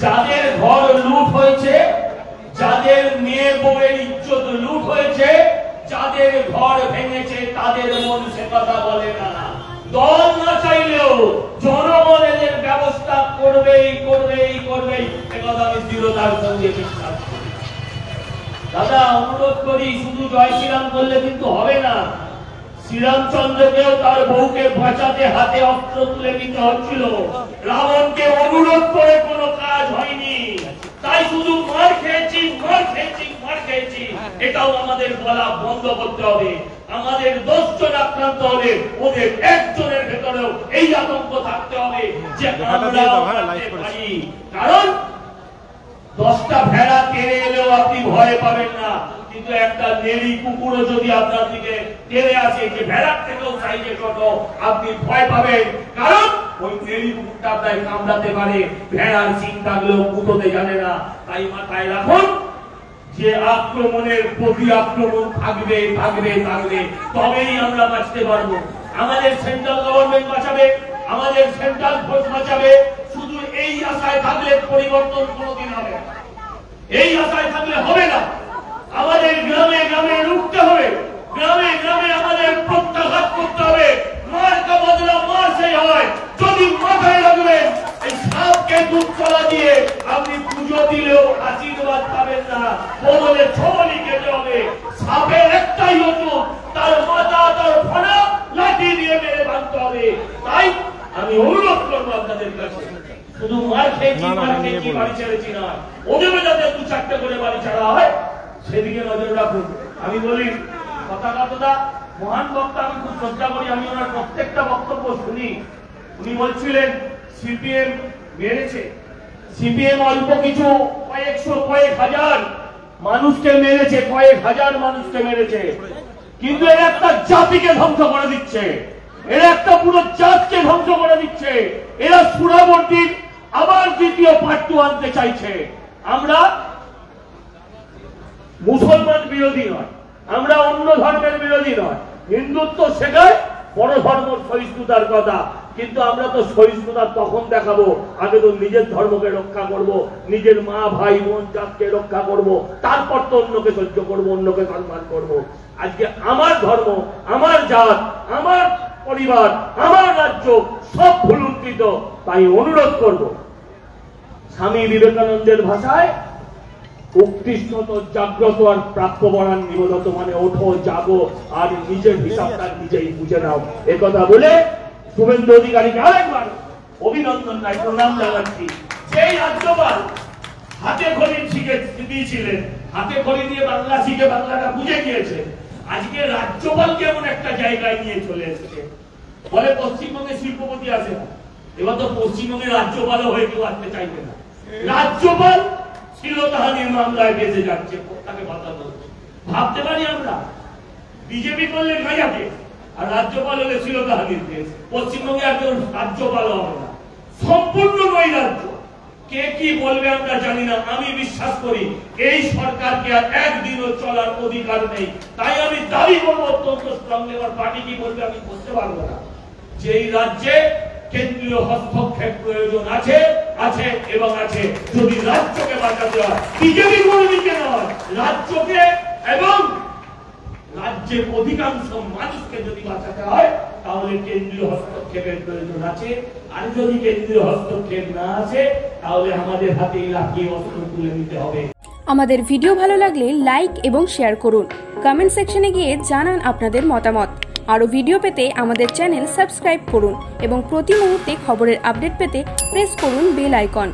যাদের ঘর লুট হয়েছে, যাদের মেয়ে বউয়ের ইজ্জত লুট হয়েছে, যাদের ঘর ভেঙেছে, তাদের মন সে কথা বলে না। দল না চাইলেও জনগণ এদের ব্যবস্থা করবেই করবেই করবেই, একথা আমি দৃঢ়তার সঙ্গে বিশ্বাস করি। দাদা অনুরোধ করি, শুধু জয় শ্রীরাম করলে কিন্তু হবে না। শ্রীরামচন্দ্রকেও তার বউকে বাঁচাতে হাতে অস্ত্র তুলে নিতে হচ্ছিল। রাবণকে অনুরোধ করে কোনো কাজ হয়নি। তাই শুধু মার খেয়েছি মার খেয়েছি মার খেয়েছি এটাও আমাদের বলা বন্ধ করতে হবে। আমাদের 10 জন আক্রান্ত হলে ওদের একজনের ভেতরেও এই আতঙ্ক থাকতে হবে যে আমরাও পারি। কারণ 10টা ভেড়া তেড়ে এলেও আপনি ভয় পাবেন না, কিন্তু একটা নেড়ি কুকুরও যদি আপনার দিকে তেড়ে আসে, যে ভেড়ার থেকেও সাইজে ছোট, আপনি ভয় পাবেন। কারণ ওই নেড়ি কুকুরটা আপনাকে কামড়াতে পারে, ভেড়ার সিং থাকলেও কুতোতে জানে না। তাই মাথায় রাখুন যে আক্রমণের প্রতি আক্রমণ থাকবে থাকবে থাকবে, তবেই আমরা বাঁচতে পারবো। আমাদের সেন্ট্রাল গভর্নমেন্ট বাঁচাবে, আমাদের সেন্ট্রাল ফোর্স বাঁচাবে। শুধু এই আশায় থাকলে পরিবর্তন কোনোদিন হবে না, এই আশায় থাকলে হবে না। আমাদের গ্রামে গ্রামে রুখতে হবে, গ্রামে গ্রামে আমাদের প্রত্যাঘাত করতে হবে। মার কা বদলা মার সেই হয়। যদি মাথায় রাখবেন, এই সাপকে দুধ চলা দিয়ে আপনি পুজো দিলেও আশীর্বাদ পাবেন না, বদলে ছবলি খেতে হবে। সাপের একটাই ওষুধ, তার মাথা তার ফনা লাঠি দিয়ে মেরে ভাঙতে হবে। তাই আমি অনুরোধ করবো আপনাদের কাছে, শুধু মার খেয়েছি বাড়ি ছেড়েছি না, ওদেরও যাতে 2-4টে করে বাড়ি ছাড়া হয় সেদিকে নজর রাখুন। আমি বলি কথাটা মহান বক্তা, আমি খুব শ্রদ্ধা করি, আমি ওনার প্রত্যেকটা বক্তব্য শুনি। উনি বলছিলেন সিপিএম মেরেছে, সিপিএম অল্প কিছু কয়েকশো কয়েক হাজার মানুষকে মেরেছে, কয়েক হাজার মানুষকে মেরেছে, কিন্তু এর একটা জাতিকে ধ্বংস করে দিচ্ছে, এর একটা পুরো জাতকে ধ্বংস করে দিচ্ছে। এরা সুরাবর্তীর আবার দ্বিতীয় পার্ট 2 আনতে চাইছে। আমরা মুসলমান বিরোধী নয়, আমরা অন্য ধর্মের বিরোধী নয়। হিন্দুত্ব শেখায় বড় ধর্ম সহিষ্ণুতার কথা, কিন্তু আমরা তো সহিষ্ণুতা তখন দেখাবো, আগে তো নিজের ধর্মকে রক্ষা করব, নিজের মা ভাই বোন জাতকে রক্ষা করব, তারপর তো অন্যকে সহ্য করব, অন্যকে সম্মান করব। আজকে আমার ধর্ম, আমার জাত, আমার পরিবার, আমার রাজ্য সব ভুলুণ্ঠিত। তাই অনুরোধ করব, স্বামী বিবেকানন্দের ভাষায় উৎকৃষ্টত জাগ্রত আর প্রাপ্য বরান নিবোধত, মানে ওঠো জাগো আর নিজের হিসাবটা নিজেই বুঝে নাও। একথা বলে শুভেন্দু অধিকারীকে আরেকবার অভিনন্দন নাই প্রণাম জানাচ্ছি। সেই রাজ্যপাল হাতে খড়ি শিখে দিয়েছিলেন, হাতে খড়ি দিয়ে বাংলা শিখে বাংলাটা বুঝে গিয়েছে, আজকে রাজ্যপালকে এমন একটা জায়গায় নিয়ে চলে এসেছে। বলে পশ্চিমবঙ্গে শিল্পপতি আসে না, এবার তো পশ্চিমবঙ্গের রাজ্যপালও হয়ে কেউ আসতে চাইবে না। রাজ্যপাল শ্লীলতাহানির মামলায় বেঁচে যাচ্ছে, তাকে বাতানো হচ্ছে। ভাবতে পারি আমরা বিজেপি করলে গাঁজাকে, আর রাজ্যপাল হলে শ্লীলতাহানির কেস। পশ্চিমবঙ্গে আর কেউ রাজ্যপাল হবে না, সম্পূর্ণ নৈরাজ্য। কে কি বলবে আমরা জানি না, আমি বিশ্বাস করি এই সরকারকে আর একদিনও চলার অধিকার নেই। তাই আমি দাবি করবো অত্যন্ত স্ট্রংলি, আমার পার্টি কি বলবে আমি বুঝতে পারবো না, যে এই রাজ্যে কেন্দ্রীয় হস্তক্ষেপ প্রয়োজন আছে, আছে এবং আছে। যদি রাজ্যকে বাঁচাতে হয়, বিজেপি কর্মীকে নয়, রাজ্যকে এবং রাজ্যের অধিকাংশ মানুষকে যদি বাঁচাতে হয়, তাহলে কেন্দ্রীয় হস্তক্ষেপের প্রয়োজন আছে। আর যদি কেন্দ্রীয় হস্তক্ষেপ না আসে, তাহলে আমাদের হাতে লাঠি অস্ত্র তুলে নিতে হবে। আমাদের ভিডিও ভালো লাগলে লাইক এবং শেয়ার করুন, কমেন্ট সেকশনে গিয়ে জানান আপনাদের মতামত। আরও ভিডিও পেতে আমাদের চ্যানেল সাবস্ক্রাইব করুন এবং প্রতি মুহূর্তে খবরের আপডেট পেতে প্রেস করুন বেল আইকন।